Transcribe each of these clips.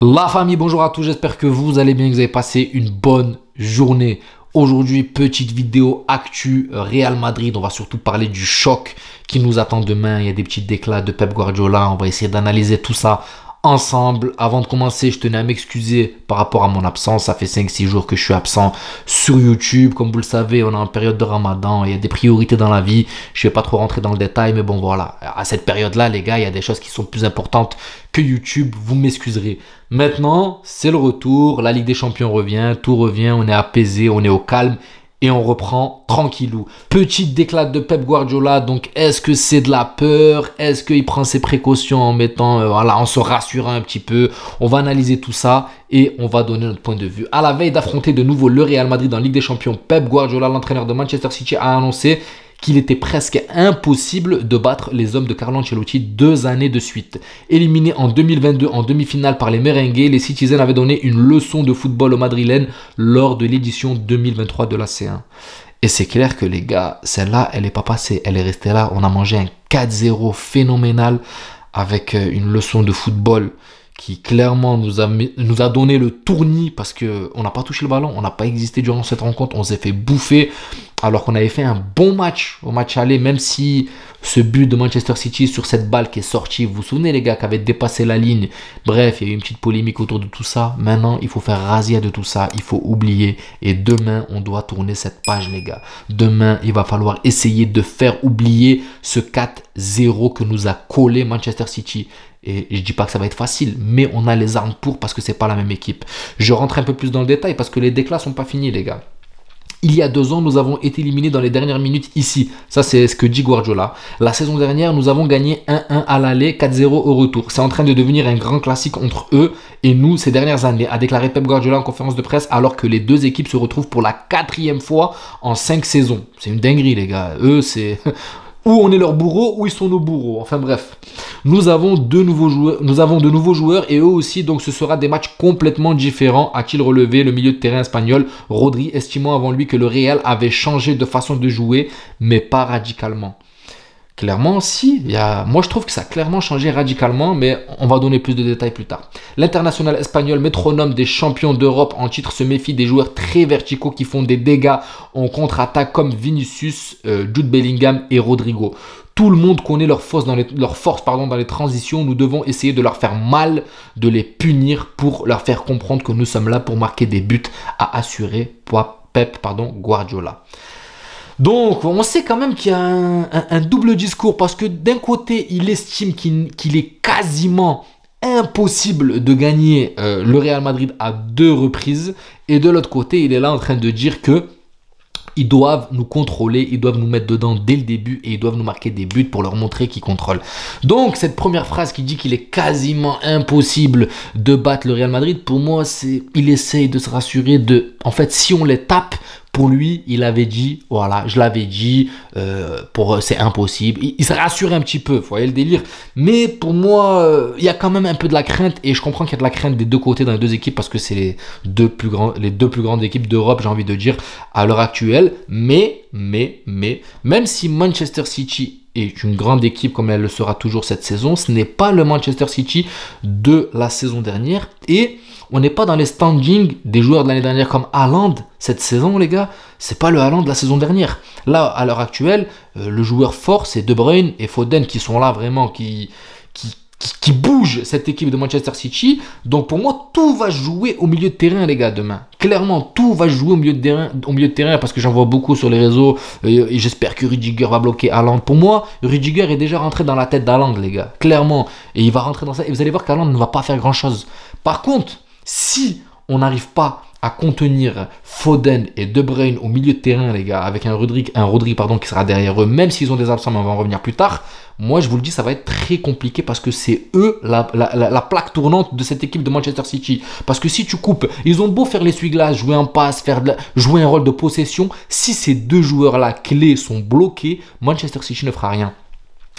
La famille, bonjour à tous, j'espère que vous allez bien, que vous avez passé une bonne journée. Aujourd'hui, petite vidéo actu Real Madrid, on va surtout parler du choc qui nous attend demain. Il y a des petits déclats de Pep Guardiola, on va essayer d'analyser tout ça ensemble. Avant de commencer, je tenais à m'excuser par rapport à mon absence. Ça fait 5-6 jours que je suis absent sur YouTube. Comme vous le savez, on est en période de Ramadan. Il y a des priorités dans la vie. Je ne vais pas trop rentrer dans le détail, mais bon, voilà. À cette période-là, les gars, il y a des choses qui sont plus importantes que YouTube. Vous m'excuserez. Maintenant, c'est le retour. La Ligue des Champions revient. Tout revient. On est apaisé. On est au calme. Et on reprend tranquillou. Petite déclate de Pep Guardiola. Donc, est-ce que c'est de la peur? Est-ce qu'il prend ses précautions en mettant, voilà, en se rassurant un petit peu? On va analyser tout ça et on va donner notre point de vue. À la veille d'affronter de nouveau le Real Madrid en Ligue des Champions, Pep Guardiola, l'entraîneur de Manchester City, a annoncé qu'il était presque impossible de battre les hommes de Carlo Ancelotti 2 années de suite. Éliminés en 2022 en demi-finale par les Merengues, les Citizens avaient donné une leçon de football aux Madrilènes lors de l'édition 2023 de la C1. Et c'est clair que les gars, celle-là, elle n'est pas passée. Elle est restée là. On a mangé un 4-0 phénoménal avec une leçon de football qui clairement nous a donné le tournis parce qu'on n'a pas touché le ballon, on n'a pas existé durant cette rencontre, on s'est fait bouffer alors qu'on avait fait un bon match au match aller, même si ce but de Manchester City sur cette balle qui est sortie, vous vous souvenez les gars, qui avait dépassé la ligne, bref, il y a eu une petite polémique autour de tout ça. Maintenant, il faut faire razzia de tout ça, il faut oublier et demain, on doit tourner cette page les gars. Demain, il va falloir essayer de faire oublier ce 4-0 que nous a collé Manchester City. Et je dis pas que ça va être facile, mais on a les armes pour parce que c'est pas la même équipe. Je rentre un peu plus dans le détail parce que les déclats sont pas finis les gars. Il y a 2 ans, nous avons été éliminés dans les dernières minutes ici. Ça, c'est ce que dit Guardiola. La saison dernière, nous avons gagné 1-1 à l'aller, 4-0 au retour. C'est en train de devenir un grand classique entre eux et nous ces dernières années, a déclaré Pep Guardiola en conférence de presse alors que les deux équipes se retrouvent pour la 4e fois en 5 saisons. C'est une dinguerie, les gars. Eux, c'est... Ou on est leur bourreau, ou ils sont nos bourreaux. Enfin bref, nous avons de nouveaux joueurs et eux aussi, donc ce sera des matchs complètement différents, a-t-il relevé le milieu de terrain espagnol, Rodri, estimant avant lui que le Real avait changé de façon de jouer, mais pas radicalement. Clairement, si. Moi, je trouve que ça a clairement changé radicalement, mais on va donner plus de détails plus tard. L'international espagnol, métronome des champions d'Europe en titre, se méfie des joueurs très verticaux qui font des dégâts en contre-attaque comme Vinicius, Jude Bellingham et Rodrigo. Tout le monde connaît leur force dans les transitions. Nous devons essayer de leur faire mal, de les punir pour leur faire comprendre que nous sommes là pour marquer des buts, a assuré Pep Guardiola. Donc, on sait quand même qu'il y a un double discours parce que d'un côté, il estime qu'il est quasiment impossible de gagner le Real Madrid à 2 reprises et de l'autre côté, il est là en train de dire que ils doivent nous contrôler, ils doivent nous mettre dedans dès le début et ils doivent nous marquer des buts pour leur montrer qu'ils contrôlent. Donc, cette première phrase qui dit qu'il est quasiment impossible de battre le Real Madrid, pour moi, il essaye de se rassurer en fait, si on les tape, pour lui, il avait dit, voilà, je l'avais dit, c'est impossible. Il s'est rassuré un petit peu, vous voyez le délire. Mais pour moi, il y a quand même un peu de la crainte et je comprends qu'il y a de la crainte des deux côtés dans les deux équipes parce que c'est les deux plus grandes équipes d'Europe, j'ai envie de dire, à l'heure actuelle. Mais, même si Manchester City est une grande équipe comme elle le sera toujours cette saison, ce n'est pas le Manchester City de la saison dernière et on n'est pas dans les standings des joueurs de l'année dernière comme Haaland cette saison les gars, c'est pas le Haaland de la saison dernière. Là à l'heure actuelle, le joueur fort c'est De Bruyne et Foden qui sont là vraiment, qui bougent cette équipe de Manchester City. Donc pour moi, tout va jouer au milieu de terrain les gars demain. Clairement, tout va jouer au milieu de terrain parce que j'en vois beaucoup sur les réseaux et j'espère que Rudiger va bloquer Haaland. Pour moi, Rudiger est déjà rentré dans la tête d'Haaland les gars, clairement. Et il va rentrer dans ça et vous allez voir qu'Haaland ne va pas faire grand chose. Par contre, si on n'arrive pas à contenir Foden et De Bruyne au milieu de terrain, les gars, avec un Rodri qui sera derrière eux, même s'ils ont des absents, mais on va en revenir plus tard, moi, je vous le dis, ça va être très compliqué parce que c'est eux la plaque tournante de cette équipe de Manchester City. Parce que si tu coupes, ils ont beau faire l'essuie-glace, jouer en passe, jouer un rôle de possession, si ces deux joueurs-là clés sont bloqués, Manchester City ne fera rien.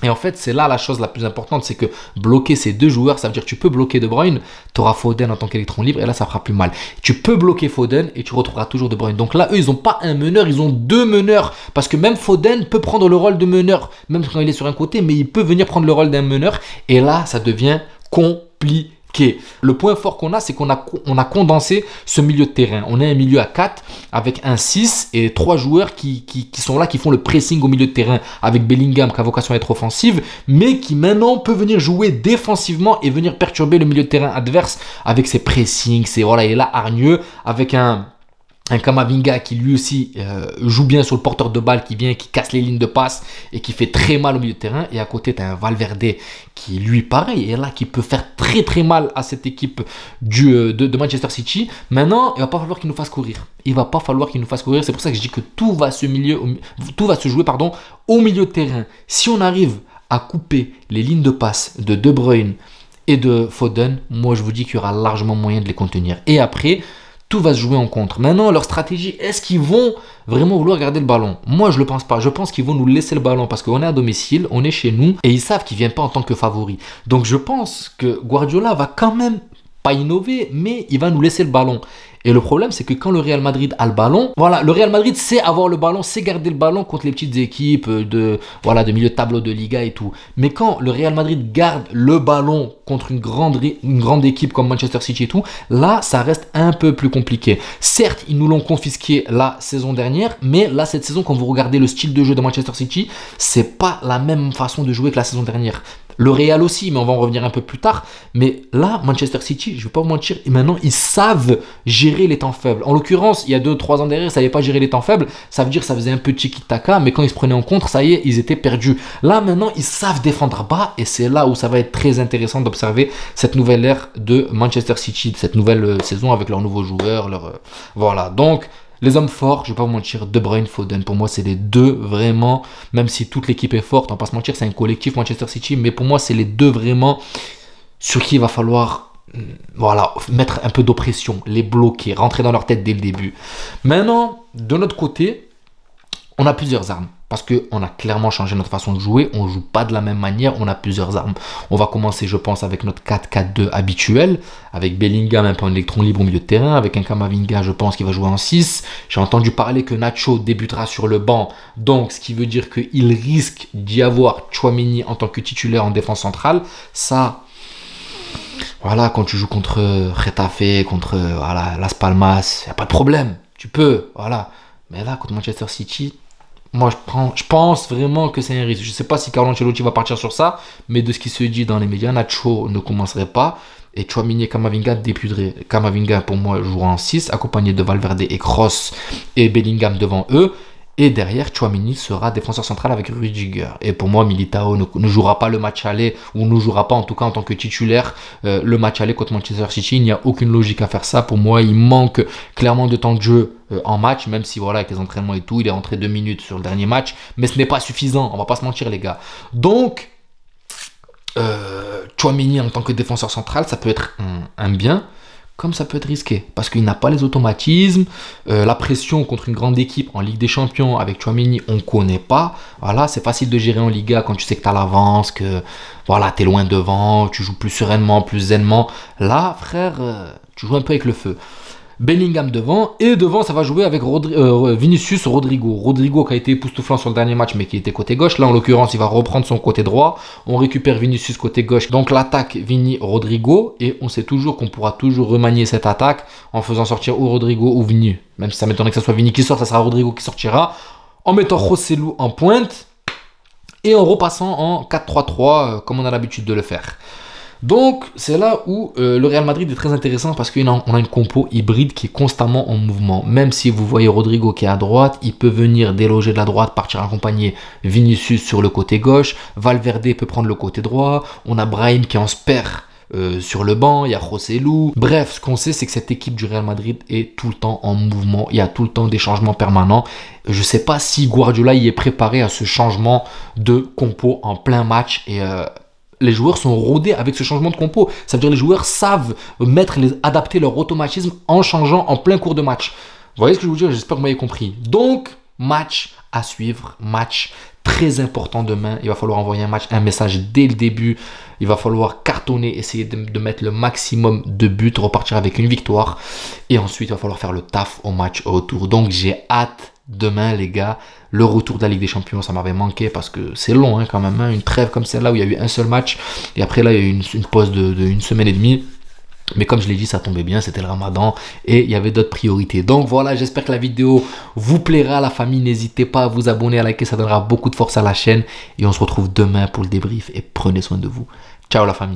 Et en fait, c'est là la chose la plus importante, c'est que bloquer ces deux joueurs, ça veut dire que tu peux bloquer De Bruyne, tu auras Foden en tant qu'électron libre, et là, ça fera plus mal. Tu peux bloquer Foden, et tu retrouveras toujours De Bruyne. Donc là, eux, ils n'ont pas un meneur, ils ont 2 meneurs. Parce que même Foden peut prendre le rôle de meneur, même quand il est sur un côté, mais il peut venir prendre le rôle d'un meneur. Et là, ça devient compliqué. compliqué. Le point fort qu'on a, c'est qu'on a condensé ce milieu de terrain. On a un milieu à 4 avec un 6 et 3 joueurs qui sont là, qui font le pressing au milieu de terrain avec Bellingham qui a vocation à être offensive, mais qui maintenant peut venir jouer défensivement et venir perturber le milieu de terrain adverse avec ses pressings, voilà, il est là hargneux avec un Camavinga qui lui aussi joue bien sur le porteur de balle, qui vient, qui casse les lignes de passe et qui fait très mal au milieu de terrain. Et à côté, tu as un Valverde qui, lui, pareil, est là, qui peut faire très très mal à cette équipe de Manchester City. Maintenant, il va pas falloir qu'il nous fasse courir. Il va pas falloir qu'il nous fasse courir. C'est pour ça que je dis que tout va se jouer au milieu de terrain. Si on arrive à couper les lignes de passe de Bruyne et de Foden, moi je vous dis qu'il y aura largement moyen de les contenir. Et après, tout va se jouer en contre. Maintenant, leur stratégie, est-ce qu'ils vont vraiment vouloir garder le ballon? Moi, je ne le pense pas. Je pense qu'ils vont nous laisser le ballon parce qu'on est à domicile, on est chez nous et ils savent qu'ils ne viennent pas en tant que favoris. Donc, je pense que Guardiola va quand même pas innover, mais il va nous laisser le ballon. Et le problème, c'est que quand le Real Madrid a le ballon, voilà, le Real Madrid sait avoir le ballon, sait garder le ballon contre les petites équipes de milieu de tableau de Liga et tout. Mais quand le Real Madrid garde le ballon contre une grande équipe comme Manchester City et tout, là, ça reste un peu plus compliqué. Certes, ils nous l'ont confisqué la saison dernière, mais là, cette saison, quand vous regardez le style de jeu de Manchester City, c'est pas la même façon de jouer que la saison dernière. Le Real aussi, mais on va en revenir un peu plus tard. Mais là, Manchester City, je ne vais pas vous mentir, et maintenant, ils savent gérer les temps faibles. En l'occurrence, il y a 2-3 ans derrière, ils ne savaient pas gérer les temps faibles. Ça veut dire que ça faisait un peu tiki-taka, mais quand ils se prenaient en contre, ça y est, ils étaient perdus. Là, maintenant, ils savent défendre bas, et c'est là où ça va être très intéressant d'observer cette nouvelle ère de Manchester City, cette nouvelle saison avec leurs nouveaux joueurs. Voilà, donc... Les hommes forts, je ne vais pas vous mentir, De Bruyne, Foden, pour moi c'est les deux vraiment, même si toute l'équipe est forte, on ne va pas se mentir, c'est un collectif Manchester City, mais pour moi c'est les deux vraiment sur qui il va falloir mettre un peu d'oppression, les bloquer, rentrer dans leur tête dès le début. Maintenant, de notre côté, on a plusieurs armes. Parce qu'on a clairement changé notre façon de jouer. On ne joue pas de la même manière. On a plusieurs armes. On va commencer, je pense, avec notre 4-4-2 habituel. Avec Bellingham un peu en électron libre au milieu de terrain. Avec un Camavinga, je pense, qui va jouer en 6. J'ai entendu parler que Nacho débutera sur le banc. Donc, ce qui veut dire qu'il risque d'y avoir Tchouaméni en tant que titulaire en défense centrale. Ça... Voilà, quand tu joues contre Getafe, contre Las Palmas, il n'y a pas de problème. Tu peux, voilà. Mais là, contre Manchester City... Moi, je pense vraiment que c'est un risque. Je ne sais pas si Carlo Ancelotti va partir sur ça, mais de ce qui se dit dans les médias, Nacho ne commencerait pas et Tchouaméni et Camavinga débuteraient. Camavinga, pour moi, jouera en 6, accompagné de Valverde et Kroos et Bellingham devant eux. Et derrière, Tchouaméni sera défenseur central avec Rudiger. Et pour moi, Militao ne jouera pas le match aller, ou ne jouera pas en tout cas en tant que titulaire le match aller contre Manchester City. Il n'y a aucune logique à faire ça. Pour moi, il manque clairement de temps de jeu en match, même si voilà, avec les entraînements et tout, il est rentré 2 minutes sur le dernier match. Mais ce n'est pas suffisant, on va pas se mentir les gars. Donc, Tchouaméni en tant que défenseur central, ça peut être un bien. Comme ça peut être risqué, parce qu'il n'a pas les automatismes, la pression contre une grande équipe en Ligue des Champions avec Tchouaméni, on ne connaît pas. Voilà, c'est facile de gérer en Liga quand tu sais que tu as l'avance, que voilà, tu es loin devant, tu joues plus sereinement, plus zenement. Là, frère, tu joues un peu avec le feu. Bellingham devant, et devant ça va jouer avec Vinicius Rodrigo. Rodrigo qui a été époustouflant sur le dernier match mais qui était côté gauche. Là en l'occurrence il va reprendre son côté droit. On récupère Vinicius côté gauche. Donc l'attaque Vini Rodrigo, et on sait toujours qu'on pourra toujours remanier cette attaque en faisant sortir ou Rodrigo ou Vini. Même si ça m'étonnerait que ce soit Vini qui sort, ça sera Rodrigo qui sortira. En mettant Joselu en pointe et en repassant en 4-3-3 comme on a l'habitude de le faire. Donc, c'est là où le Real Madrid est très intéressant parce qu'on a une compo hybride qui est constamment en mouvement. Même si vous voyez Rodrigo qui est à droite, il peut venir déloger de la droite, partir accompagner Vinicius sur le côté gauche. Valverde peut prendre le côté droit. On a Brahim qui est en spare sur le banc. Il y a Joselu. Bref, ce qu'on sait, c'est que cette équipe du Real Madrid est tout le temps en mouvement. Il y a tout le temps des changements permanents. Je ne sais pas si Guardiola y est préparé à ce changement de compo en plein match et... les joueurs sont rodés avec ce changement de compo. Ça veut dire que les joueurs savent adapter leur automatisme en changeant en plein cours de match. Vous voyez ce que je veux dire? J'espère que vous m'avez compris. Donc, match à suivre. Match très important demain. Il va falloir envoyer un message dès le début. Il va falloir cartonner, essayer de mettre le maximum de buts, repartir avec une victoire. Et ensuite, il va falloir faire le taf au match retour. Donc, j'ai hâte demain, les gars. Le retour de la Ligue des Champions, ça m'avait manqué parce que c'est long quand même. Une trêve comme celle-là où il y a eu un seul match. Et après, là, il y a eu une pause d'une semaine et demie. Mais comme je l'ai dit, ça tombait bien, c'était le Ramadan et il y avait d'autres priorités. Donc voilà, j'espère que la vidéo vous plaira, la famille. N'hésitez pas à vous abonner, à liker, ça donnera beaucoup de force à la chaîne. Et on se retrouve demain pour le débrief et prenez soin de vous. Ciao la famille.